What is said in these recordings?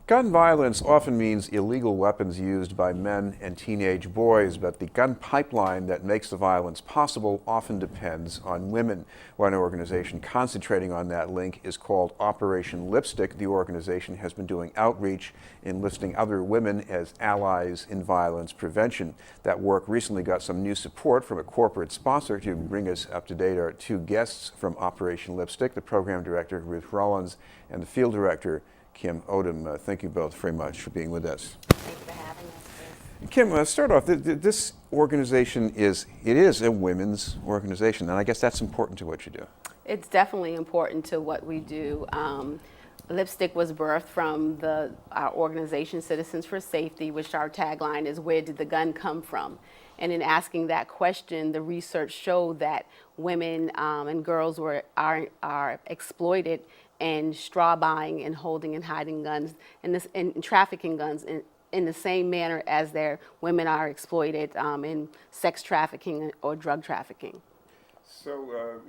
Gun violence often means illegal weapons used by men and teenage boys, but the gun pipeline that makes the violence possible often depends on women. One organization concentrating on that link is called Operation Lipstick. The organization has been doing outreach, enlisting other women as allies in violence prevention. That work recently got some new support from a corporate sponsor. To bring us up to date are two guests from Operation Lipstick, the program director, Ruth Rollins, and the field director, Kim Odom. Thank you both very much for being with us. Thank you for having us. Kim, start off. This organization is a women's organization, and I guess that's important to what you do. It's definitely important to what we do. Lipstick was birthed from our organization, Citizens for Safety, which our tagline is, "Where did the gun come from?" And in asking that question, the research showed that women and girls are exploited and straw buying and holding and hiding guns and trafficking guns in the same manner as their women are exploited in sex trafficking or drug trafficking. So,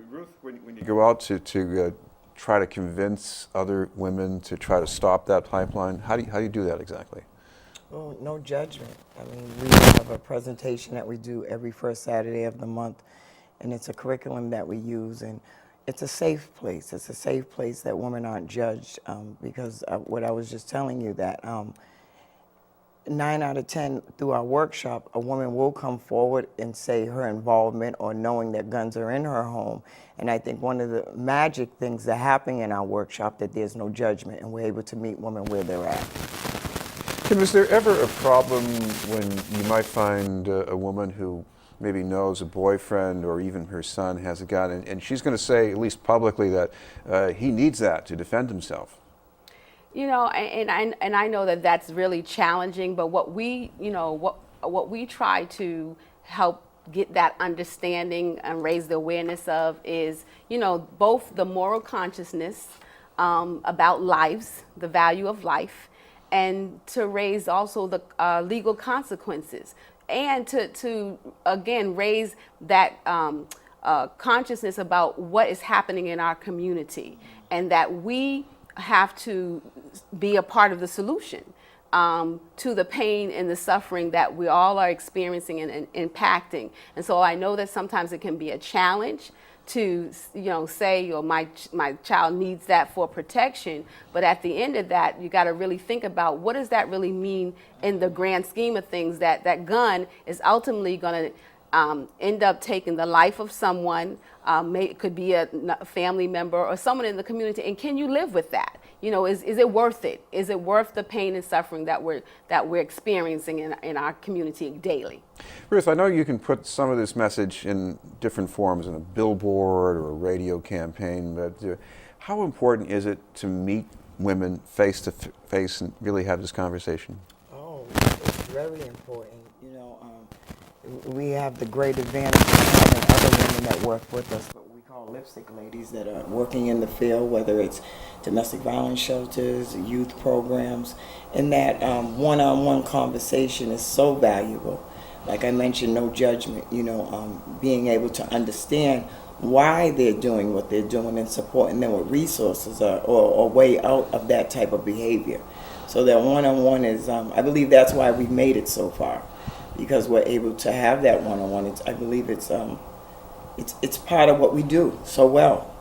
Ruth, when you go out to try to convince other women to try to stop that pipeline, how do you do that exactly? Well, no judgment. I mean, we have a presentation that we do every first Saturday of the month, and it's a curriculum that we use, and it's a safe place. It's a safe place that women aren't judged because what I was just telling you, that 9 out of 10 through our workshop, a woman will come forward and say her involvement or knowing that guns are in her home. And I think one of the magic things that happen in our workshop, that there's no judgment and we're able to meet women where they're at. Kim, is there ever a problem when you might find a woman who maybe knows a boyfriend or even her son has a gun, and she's going to say, at least publicly, that he needs that to defend himself? You know, and I know that that's really challenging, but what we try to help get that understanding and raise the awareness of is, both the moral consciousness about lives, the value of life, and to raise also the legal consequences, and to again raise that consciousness about what is happening in our community, and that we have to be a part of the solution to the pain and the suffering that we all are experiencing and impacting. And so I know that sometimes it can be a challenge to say, my child needs that for protection, but at the end of that, you got to really think about, what does that really mean in the grand scheme of things, that gun is ultimately going to end up taking the life of someone. It could be a family member or someone in the community, and can you live with that? Is it worth it? Is it worth the pain and suffering that we're experiencing in our community daily? Ruth, I know you can put some of this message in different forms, in a billboard or a radio campaign, but how important is it to meet women face to face and really have this conversation? Oh, it's very important. We have the great advantage of having other women that work with us, what we call lipstick ladies, that are working in the field, whether it's domestic violence shelters, youth programs, and that one-on-one conversation is so valuable. Like I mentioned, no judgment, being able to understand why they're doing what they're doing and supporting them with resources or a way out of that type of behavior. So that one-on-one is, I believe that's why we've made it so far, because we're able to have that one-on-one. I believe it's part of what we do so well.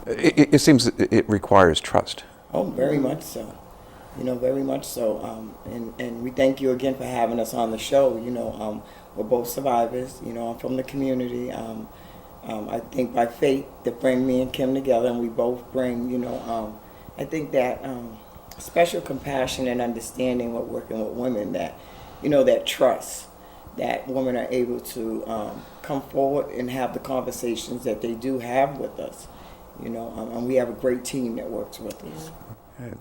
It seems that it requires trust. Oh, very much so. Very much so. And we thank you again for having us on the show. We're both survivors. I'm from the community. I think by fate that bring me and Kim together, and we both bring, I think that special compassion and understanding with working with women, that, that trust, that women are able to come forward and have the conversations that they do have with us, and we have a great team that works with us. Right.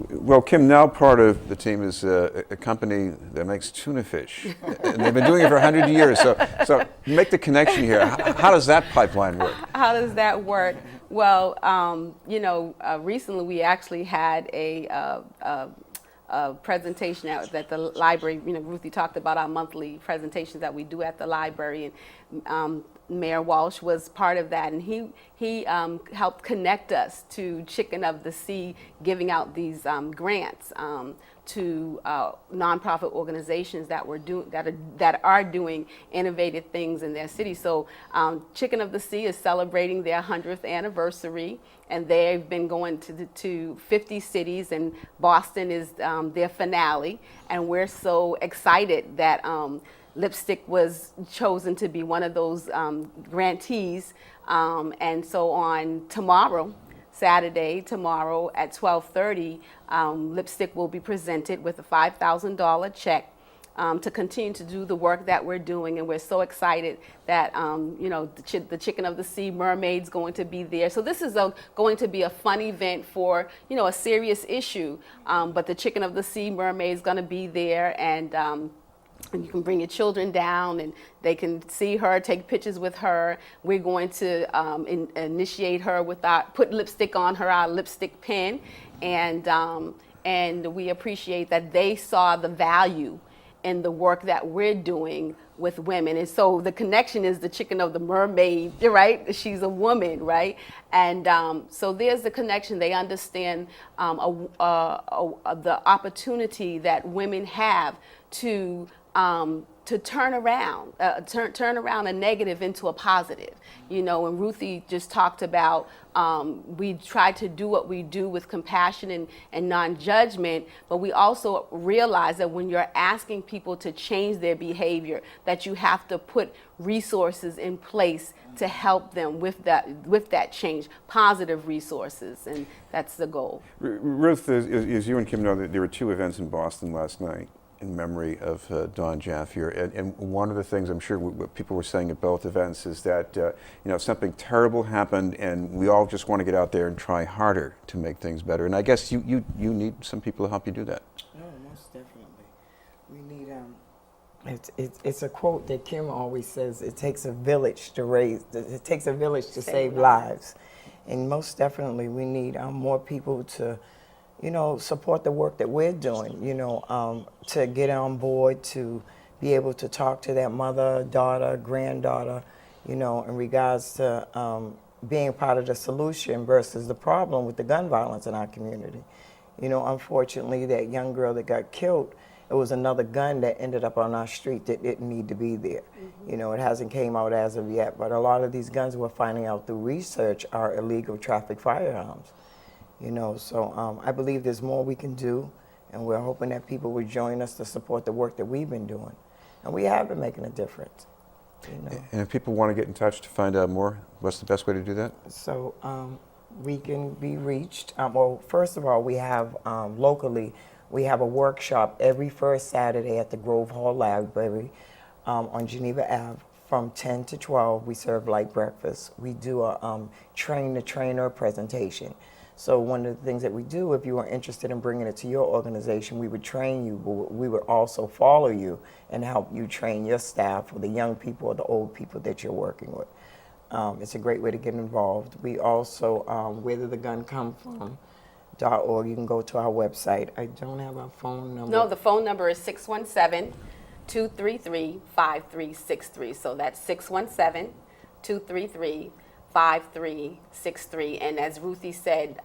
Well, Kim, now part of the team is a company that makes tuna fish, and they've been doing it for 100 years. So make the connection here. How does that pipeline work? How does that work? Well, recently we actually had a presentation at the library. Ruthie talked about our monthly presentations that we do at the library, and Mayor Walsh was part of that, and he helped connect us to Chicken of the Sea, giving out these grants to nonprofit organizations that are doing innovative things in their city. So Chicken of the Sea is celebrating their 100th anniversary, and they've been going to 50 cities, and Boston is their finale. And we're so excited that Lipstick was chosen to be one of those grantees. And so on Saturday, tomorrow at 12:30, Lipstick will be presented with a $5,000 check to continue to do the work that we're doing. And we're so excited that, the Chicken of the Sea mermaid's going to be there. So this is going to be a fun event for, a serious issue. But the Chicken of the Sea mermaid's going to be there, and you can bring your children down and they can see her, take pictures with her. We're going to initiate her with put lipstick on her, our lipstick pen. And we appreciate that they saw the value in the work that we're doing with women. And so the connection is the chicken of the mermaid, right? She's a woman, right? And so there's the connection. They understand the opportunity that women have to turn around a negative into a positive, and Ruthie just talked about, we try to do what we do with compassion and non-judgment, but we also realize that when you're asking people to change their behavior, that you have to put resources in place to help them with that change, positive resources, and that's the goal. Ruth, as you and Kim know, there were 2 events in Boston last night in memory of Don Jaffier. And one of the things I'm sure what people were saying at both events is that something terrible happened, and we all just want to get out there and try harder to make things better. And I guess you need some people to help you do that. No, most definitely. We need it's a quote that Kim always says, it takes a village to save lives. And most definitely we need more people to support the work that we're doing, to get on board, to be able to talk to that mother, daughter, granddaughter, in regards to being part of the solution versus the problem with the gun violence in our community. Unfortunately, that young girl that got killed, it was another gun that ended up on our street that didn't need to be there. Mm-hmm. It hasn't came out as of yet, but a lot of these guns we're finding out through research are illegal traffic firearms. So I believe there's more we can do, and we're hoping that people will join us to support the work that we've been doing. And we have been making a difference. And if people want to get in touch to find out more, what's the best way to do that? So we can be reached. Well, first of all, we have locally, we have a workshop every first Saturday at the Grove Hall Library on Geneva Ave. From 10 to 12, we serve light breakfast. We do a train-the-trainer presentation. So one of the things that we do, if you are interested in bringing it to your organization, we would train you, but we would also follow you and help you train your staff, or the young people or the old people that you're working with. It's a great way to get involved. We also, wherethertheguncomefrom.org, you can go to our website. I don't have our phone number. No, the phone number is 617-233-5363. So that's 617-233-5363. And as Ruthie said,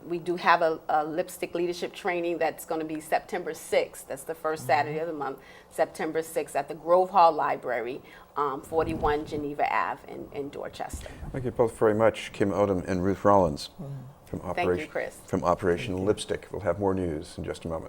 we do have a lipstick leadership training that's going to be September 6th. That's the first Saturday of the month, September 6th at the Grove Hall Library, 41 Geneva Ave in Dorchester. Thank you both very much, Kim Odom and Ruth Rollins from Thank you, Chris. Operation Lipstick. We'll have more news in just a moment.